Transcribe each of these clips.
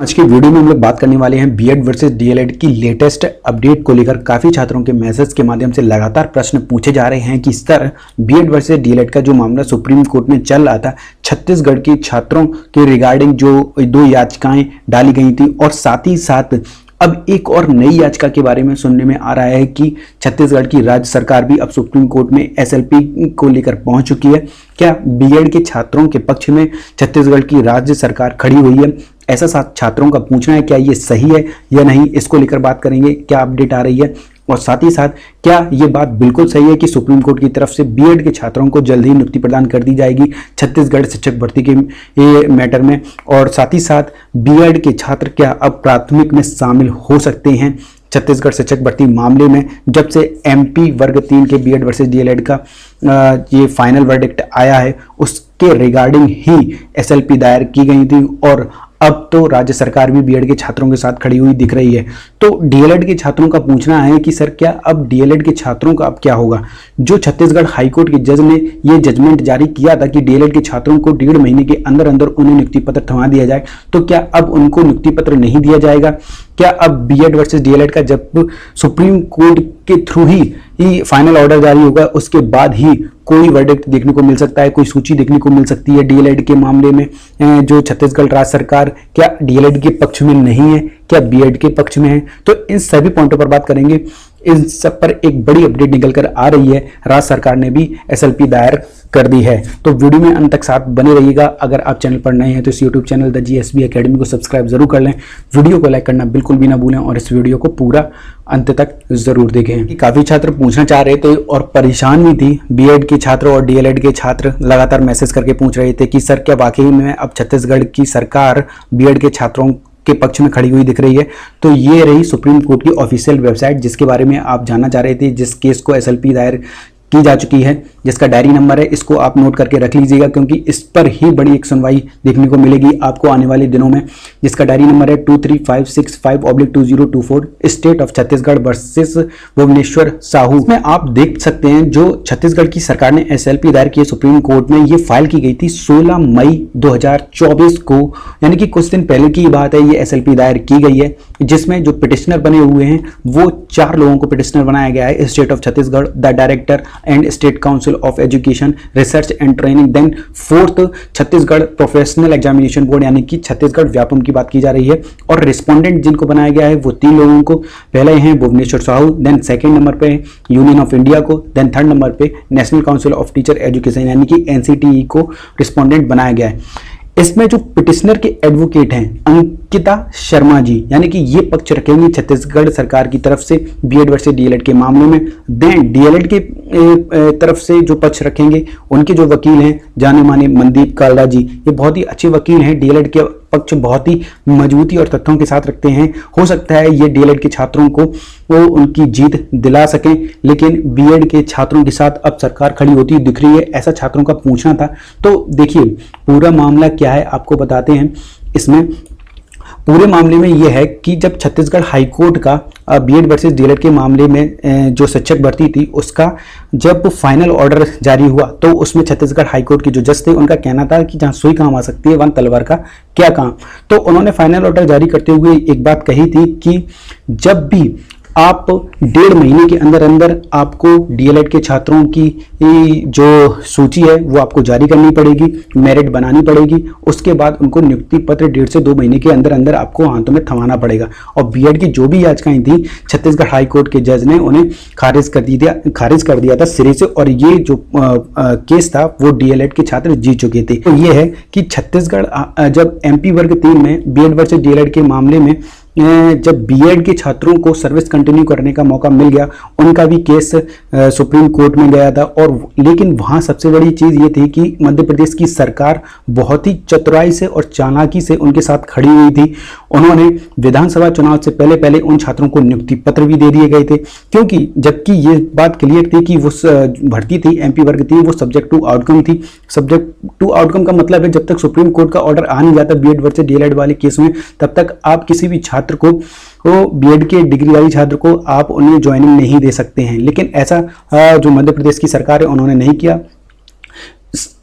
आज की वीडियो में हम लोग बात करने वाले हैं बीएड वर्सेस डीएलएड की लेटेस्ट अपडेट को लेकर। काफी छात्रों के मैसेज के माध्यम से लगातार प्रश्न पूछे जा रहे हैं कि सर बीएड वर्सेस डीएलएड का जो मामला सुप्रीम कोर्ट में चल रहा था, छत्तीसगढ़ के छात्रों के रिगार्डिंग जो 2 याचिकाएं डाली गई थी और साथ ही साथ अब एक और नई याचिका के बारे में सुनने में आ रहा है कि छत्तीसगढ़ की राज्य सरकार भी अब सुप्रीम कोर्ट में एसएलपी को लेकर पहुंच चुकी है। क्या बीएड के छात्रों के पक्ष में छत्तीसगढ़ की राज्य सरकार खड़ी हुई है? ऐसा छात्रों का पूछना है, क्या ये सही है या नहीं, इसको लेकर बात करेंगे। क्या अपडेट आ रही है और साथ ही साथ क्या ये बात बिल्कुल सही है कि सुप्रीम कोर्ट की तरफ से बीएड के छात्रों को जल्द ही नियुक्ति प्रदान कर दी जाएगी छत्तीसगढ़ शिक्षक भर्ती के मैटर में, और साथ ही साथ बीएड के छात्र क्या अब प्राथमिक में शामिल हो सकते हैं छत्तीसगढ़ शिक्षक भर्ती मामले में। जब से एमपी वर्ग 3 के बीएड वर्सेस डीएलएड का ये फाइनल वर्डिक्ट आया है, उसके रिगार्डिंग ही एसएलपी दायर की गई थी और अब तो राज्य सरकार भी बीएड के छात्रों के साथ खड़ी हुई दिख रही है। तो डीएलएड के छात्रों का पूछना है कि सर क्या अब डीएलएड के छात्रों का अब क्या होगा? जो छत्तीसगढ़ हाईकोर्ट के जज ने ये जजमेंट जारी किया था कि डीएलएड के छात्रों को 1.5 महीने के अंदर अंदर उन्हें नियुक्ति पत्र थमा दिया जाए, तो क्या अब उनको नियुक्ति पत्र नहीं दिया जाएगा? क्या अब बीएड वर्सेस डीएलएड का जब सुप्रीम कोर्ट के थ्रू ही फाइनल ऑर्डर जारी होगा, उसके बाद ही कोई वर्डिक्ट देखने को मिल सकता है, कोई सूची देखने को मिल सकती है डीएलएड के मामले में? जो छत्तीसगढ़ राज्य सरकार क्या डीएलएड के पक्ष में नहीं है, क्या बीएड के पक्ष में है? तो इन सभी पॉइंटों पर बात करेंगे। इन सब पर एक बड़ी अपडेट निकल कर आ रही है, राज्य सरकार ने भी एसएलपी दायर कर दी है। तो वीडियो में अंत तक साथ बने रहिएगा। अगर आप चैनल पर नए हैं तो इस YouTube channel the GSB academy को सब्सक्राइब जरूर कर लें, वीडियो को लाइक करना बिल्कुल भी ना भूलें और इस वीडियो को पूरा अंत तक जरूर देखें। काफी छात्र पूछना चाह रहे थे और परेशान भी थी, बीएड के छात्र और डीएलएड के छात्र लगातार मैसेज करके पूछ रहे थे कि सर क्या वाकई में अब छत्तीसगढ़ की सरकार बीएड के छात्रों के पक्ष में खड़ी हुई दिख रही है? तो ये रही सुप्रीम कोर्ट की ऑफिशियल वेबसाइट जिसके बारे में आप जानना चाह रहे थे, जिस केस को एसएलपी दायर की जा चुकी है, जिसका डायरी नंबर है, इसको आप नोट करके रख लीजिएगा क्योंकि इस पर ही बड़ी एक सुनवाई देखने को मिलेगी आपको आने वाले दिनों में, जिसका डायरी नंबर है 23565/2024 state of Chhattisgarh versus Bhubaneswar Sahu. में आप देख सकते हैं जो छत्तीसगढ़ की सरकार ने एसएलपी दायर की सुप्रीम कोर्ट में, ये फाइल की गई थी 16 मई 2024 को, यानी कि कुछ दिन पहले की बात है। ये एसएलपी दायर की गई है जिसमें जो पिटिशनर बने हुए हैं वो 4 लोगों को पिटिशनर बनाया गया है, state of Chhattisgarh, the director and state council of education research and training, then 4th Chhattisgarh professional examination board, यानी कि छत्तीसगढ़ व्यापम की बात की जा रही है। और रिस्पोंडेंट जिनको बनाया गया है वो 3 लोगों को, पहले हैं Bhubaneswar Sahu, then 2nd number पे यूनियन ऑफ इंडिया को, देन 3rd नंबर पे national council of teacher education यानी कि एनसीटीई को रिस्पोंडेंट बनाया गया है। इसमें जो पिटिशनर के एडवोकेट हैं अंकिता शर्मा जी, यानी कि ये पक्ष रखेंगे छत्तीसगढ़ सरकार की तरफ से बीएड वर्सेस डीएलएड के मामले में। देन डीएलएड के तरफ से जो पक्ष रखेंगे उनके जो वकील हैं जाने माने मनदीप कालरा जी, ये बहुत ही अच्छे वकील हैं, डीएलएड के पक्ष बहुत ही मजबूती और तथ्यों के साथ रखते हैं। हो सकता है ये डीएलएड के छात्रों को वो उनकी जीत दिला सकें, लेकिन बीएड के छात्रों के साथ अब सरकार खड़ी होती दिख रही है, ऐसा छात्रों का पूछना था। तो देखिए पूरा मामला क्या है आपको बताते हैं। इसमें पूरे मामले में यह है कि जब छत्तीसगढ़ हाईकोर्ट का बीएड वर्सेस डीएलएड के मामले में जो शिक्षक भर्ती थी उसका जब फाइनल ऑर्डर जारी हुआ तो उसमें छत्तीसगढ़ हाईकोर्ट के जो जज थे उनका कहना था कि जहां सुई काम आ सकती है वहां तलवार का क्या काम। तो उन्होंने फाइनल ऑर्डर जारी करते हुए एक बात कही थी कि जब भी आप 1.5 महीने के अंदर अंदर आपको डीएलएड के छात्रों की जो सूची है वो आपको जारी करनी पड़ेगी, मेरिट बनानी पड़ेगी, उसके बाद उनको नियुक्ति पत्र 1.5 से 2 महीने के अंदर अंदर आपको हाथों में थमाना पड़ेगा। और बीएड की जो भी याचिकाएं थी छत्तीसगढ़ हाईकोर्ट के जज ने उन्हें खारिज कर दिया था सिरे से, और ये जो केस था वो डीएलएड के छात्र जीत चुके थे। तो ये है कि छत्तीसगढ़ जब एमपी वर्ग 3 में बीएड वर्सेस डीएलएड के मामले में जब बीएड के छात्रों को सर्विस कंटिन्यू करने का मौका मिल गया, उनका भी केस सुप्रीम कोर्ट में गया था। और लेकिन वहां सबसे बड़ी चीज ये थी कि मध्य प्रदेश की सरकार बहुत ही चतुराई से और चालाकी से उनके साथ खड़ी हुई थी। उन्होंने विधानसभा चुनाव से पहले पहले उन छात्रों को नियुक्ति पत्र भी दे दिए गए थे, क्योंकि जबकि ये बात क्लियर थी कि वो भर्ती थी एमपी वर्ग थी वो सब्जेक्ट टू आउटकम थी। सब्जेक्ट टू आउटकम का मतलब है जब तक सुप्रीम कोर्ट का ऑर्डर आ नहीं जाता बीएड वर्सेस डीएलएड वाले केस में, तब तक आप किसी भी छात्र को बीएड के डिग्रीधारी छात्र को आप उन्हें ज्वाइनिंग नहीं दे सकते हैं। लेकिन ऐसा जो मध्य प्रदेश की सरकार है उन्होंने नहीं किया।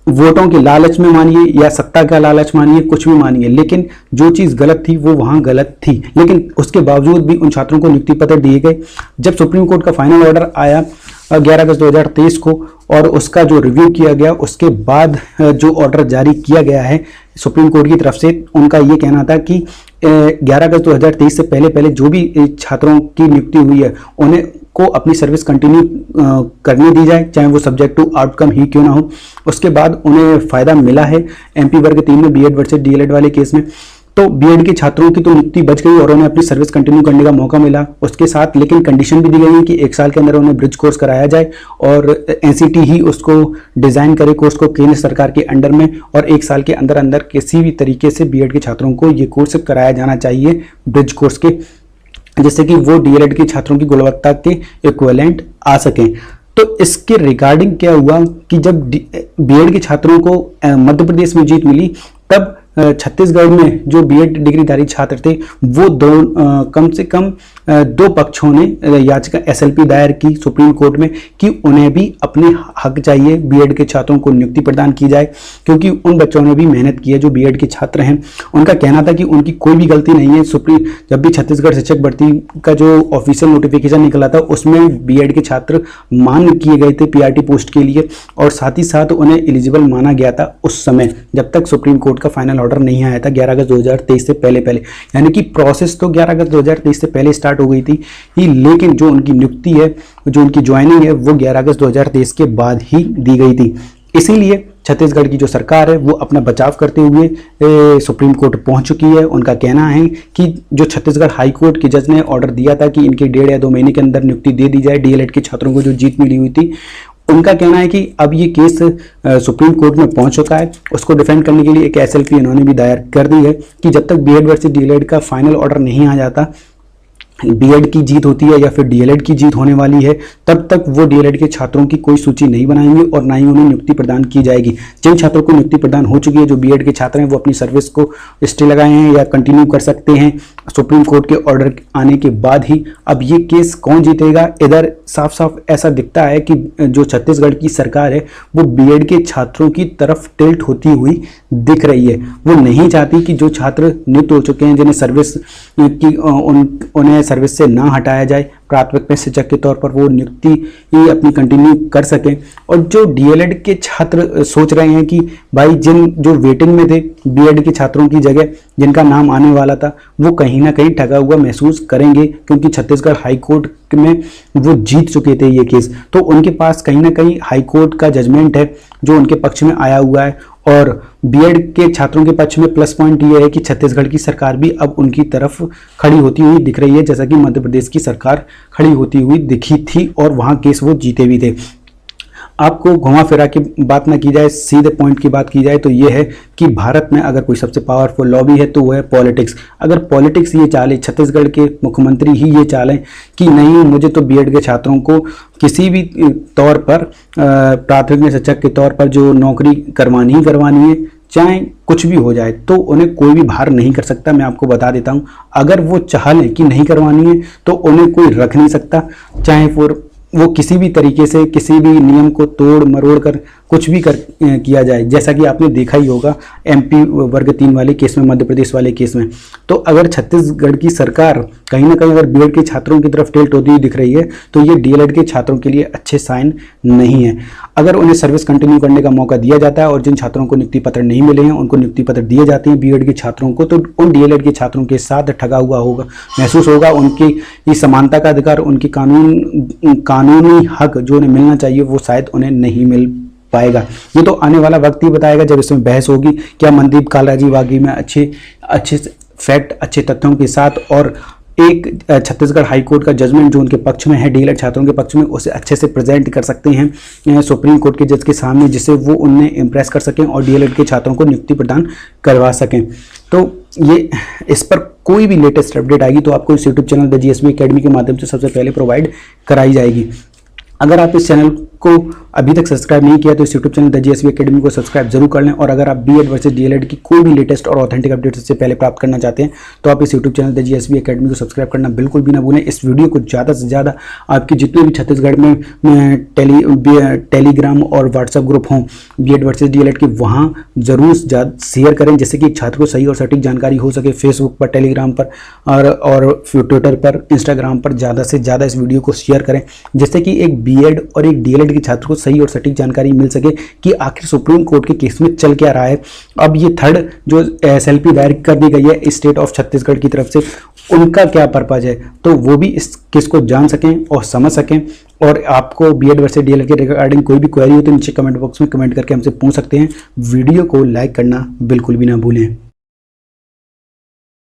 वोटों के लालच में मानिए या सत्ता का लालच मानिए, कुछ भी मानिए, लेकिन जो चीज़ गलत थी वो वहाँ गलत थी। लेकिन उसके बावजूद भी उन छात्रों को नियुक्ति पत्र दिए गए। जब सुप्रीम कोर्ट का फाइनल ऑर्डर आया 11 अगस्त 2023 को और उसका जो रिव्यू किया गया, उसके बाद जो ऑर्डर जारी किया गया है सुप्रीम कोर्ट की तरफ से, उनका ये कहना था कि 11 अगस्त 2023 से पहले पहले जो भी छात्रों की नियुक्ति हुई है उन्हें को अपनी सर्विस कंटिन्यू करने दी जाए, चाहे वो सब्जेक्ट टू आउटकम ही क्यों ना हो। उसके बाद उन्हें फ़ायदा मिला है एमपी वर्ग 3 में बीएड वर्सेस डीएलएड वाले केस में, तो बीएड के छात्रों की तो नियुक्ति बच गई और उन्हें अपनी सर्विस कंटिन्यू करने का मौका मिला। उसके साथ लेकिन कंडीशन भी दी गई है कि 1 साल के अंदर उन्हें ब्रिज कोर्स कराया जाए और एनसीटी ही उसको डिज़ाइन करे कोर्स को केंद्र सरकार के अंडर में, और 1 साल के अंदर अंदर किसी भी तरीके से बीएड के छात्रों को ये कोर्स कराया जाना चाहिए ब्रिज कोर्स के, जिससे कि वो डीएलएड के छात्रों की गुणवत्ता के इक्विवेलेंट आ सकें। तो इसके रिगार्डिंग क्या हुआ कि जब बीएड के छात्रों को मध्य प्रदेश में जीत मिली, तब छत्तीसगढ़ में जो बीएड डिग्रीधारी छात्र थे वो कम से कम 2 पक्षों ने याचिका एसएलपी दायर की सुप्रीम कोर्ट में कि उन्हें भी अपने हक चाहिए, बीएड के छात्रों को नियुक्ति प्रदान की जाए, क्योंकि उन बच्चों ने भी मेहनत की है जो बीएड के छात्र हैं। उनका कहना था कि उनकी कोई भी गलती नहीं है। जब भी छत्तीसगढ़ शिक्षक भर्ती का जो ऑफिशियल नोटिफिकेशन निकला था उसमें बीएड के छात्र मान्य किए गए थे पीआरटी पोस्ट के लिए, और साथ ही साथ उन्हें एलिजिबल माना गया था उस समय, जब तक सुप्रीम कोर्ट का फाइनल ऑर्डर नहीं आया था 11 अगस्त 2023 से पहले पहले। यानी कि प्रोसेस तो 11 अगस्त 2023 से पहले स्टार्ट हो गई थी ही, लेकिन जो उनकी नियुक्ति है, जो उनकी ज्वाइनिंग है, वो 11 अगस्त 2023 के बाद ही दी गई थी। इसीलिए छत्तीसगढ़ की जो सरकार है वो अपना बचाव करते हुए सुप्रीम कोर्ट पहुंच चुकी है। उनका कहना है कि जो छत्तीसगढ़ हाई कोर्ट के जज ने ऑर्डर दिया था कि इनके 1.5 या 2 महीने के अंदर नियुक्ति दे दी जाए डीएलएड के छात्रों को जो जीत मिली हुई थी, उनका कहना है कि अब ये केस सुप्रीम कोर्ट में पहुंच चुका है। उसको डिफेंड करने के लिए एक एसएलपी इन्होंने भी दायर कर दी है कि जब तक बीएड वर्सेस डीएलएड का फाइनल ऑर्डर नहीं आ जाता, बीएड की जीत होती है या फिर डीएलएड की जीत होने वाली है, तब तक वो डीएलएड के छात्रों की कोई सूची नहीं बनाएंगे और ना ही उन्हें नियुक्ति प्रदान की जाएगी। जिन छात्रों को नियुक्ति प्रदान हो चुकी है, जो बीएड के छात्र हैं, वो अपनी सर्विस को स्टे लगाए हैं या कंटिन्यू कर सकते हैं सुप्रीम कोर्ट के ऑर्डर आने के बाद ही। अब ये केस कौन जीतेगा, इधर साफ साफ ऐसा दिखता है कि जो छत्तीसगढ़ की सरकार है वो बीएड के छात्रों की तरफ टिल्ट होती हुई दिख रही है। वो नहीं चाहती कि जो छात्र नियुक्त हो चुके हैं, जिन्हें सर्विस की उन्हें सर्विस से ना हटाया जाए, प्राथमिक में शिक्षक के तौर पर वो नियुक्ति ही अपनी कंटिन्यू कर सकें। और जो डीएलएड के छात्र सोच रहे हैं कि भाई जो वेटिंग में थे बीएड के छात्रों की जगह, जिनका नाम आने वाला था, वो कहीं ना कहीं ठगा हुआ महसूस करेंगे, क्योंकि छत्तीसगढ़ हाई कोर्ट में वो जीत चुके थे ये केस, तो उनके पास कहीं ना कहीं हाई कोर्ट का जजमेंट है जो उनके पक्ष में आया हुआ है। और बीएड के छात्रों के पक्ष में प्लस पॉइंट ये है कि छत्तीसगढ़ की सरकार भी अब उनकी तरफ खड़ी होती हुई दिख रही है, जैसा कि मध्य प्रदेश की सरकार खड़ी होती हुई दिखी थी और वहां केस वो जीते भी थे। आपको घुमा फिरा की बात ना की जाए, सीधे पॉइंट की बात की जाए तो ये है कि भारत में अगर कोई सबसे पावरफुल लॉबी है तो वो है पॉलिटिक्स। अगर पॉलिटिक्स ये चाले, छत्तीसगढ़ के मुख्यमंत्री ही ये चालें कि नहीं, मुझे तो बीएड के छात्रों को किसी भी तौर पर प्राथमिक शिक्षक के तौर पर जो नौकरी करवानी ही करवानी है, चाहे कुछ भी हो जाए, तो उन्हें कोई भी बाहर नहीं कर सकता। मैं आपको बता देता हूँ, अगर वो चाह लें कि नहीं करवानी है तो उन्हें कोई रख नहीं सकता, चाहे वो किसी भी तरीके से किसी भी नियम को तोड़ मरोड़ कर कुछ भी किया जाए, जैसा कि आपने देखा ही होगा एमपी वर्ग 3 वाले केस में, मध्य प्रदेश वाले केस में। तो अगर छत्तीसगढ़ की सरकार कहीं ना कहीं अगर बीएड के छात्रों की तरफ टिल्ट होती हुई दिख रही है, तो ये डीएलएड के छात्रों के लिए अच्छे साइन नहीं है। अगर उन्हें सर्विस कंटिन्यू करने का मौका दिया जाता है और जिन छात्रों को नियुक्ति पत्र नहीं मिले हैं उनको नियुक्ति पत्र दिए जाते हैं बीएड के छात्रों को, तो उन डीएलएड के छात्रों के साथ ठगा हुआ होगा महसूस होगा। उनकी समानता का अधिकार, उनकी कानूनी हक जो उन्हें मिलना चाहिए वो शायद उन्हें नहीं मिल पाएगा। ये तो आने वाला वक्त ही बताएगा जब इसमें बहस होगी। क्या मनदीप कालराजी वागी में अच्छे फैक्ट, अच्छे तथ्यों के साथ और एक छत्तीसगढ़ हाई कोर्ट का जजमेंट जो उनके पक्ष में है, डीएलएड छात्रों के पक्ष में, उसे अच्छे से प्रेजेंट कर सकते हैं सुप्रीम कोर्ट के जज के सामने, जिससे वो उन्हें इम्प्रेस कर सकें और डीएलएड के छात्रों को नियुक्ति प्रदान करवा सकें। तो ये इस पर कोई भी लेटेस्ट अपडेट आएगी तो आपको इस YouTube channel the GSB academy के माध्यम से सबसे पहले प्रोवाइड कराई जाएगी। अगर आप इस चैनल को अभी तक सब्सक्राइब नहीं किया तो इस YouTube channel the GSV academy को सब्सक्राइब जरूर कर लें। और अगर आप बीएड वर्सेस डीएलएड की कोई भी लेटेस्ट और ऑथेंटिक अपडेट सबसे पहले प्राप्त करना चाहते हैं तो आप इस YouTube channel the GSV academy को सब्सक्राइब करना बिल्कुल भी ना भूलें। इस वीडियो को ज़्यादा से ज़्यादा आपके जितने भी छत्तीसगढ़ में टेलीग्राम और व्हाट्सएप ग्रुप हों बीएड वर्सेस डीएलएड की, वहाँ जरूर शेयर करें, जिससे कि एक छात्र को सही और सटीक जानकारी हो सके। फेसबुक पर, टेलीग्राम पर और ट्विटर पर, इंस्टाग्राम पर ज़्यादा से ज़्यादा इस वीडियो को शेयर करें, जिससे कि एक बीएड और एक डीएलएड के छात्र को सही और सटीक जानकारी मिल सके कि आखिर सुप्रीम कोर्ट के केस में चल क्या रहा है। अब ये थर्ड जो एसएलपी दायर कर दी गई है स्टेट ऑफ छत्तीसगढ़ की तरफ से, उनका क्या पर्पज है, तो वो भी इस केस को जान सकें और समझ सकें। और आपको बीएड वर्सेस डीएलएड के रिगार्डिंग कोई भी क्वेरी हो तो नीचे कमेंट बॉक्स में कमेंट करके हमसे पूछ सकते हैं। वीडियो को लाइक करना बिल्कुल भी ना भूलें।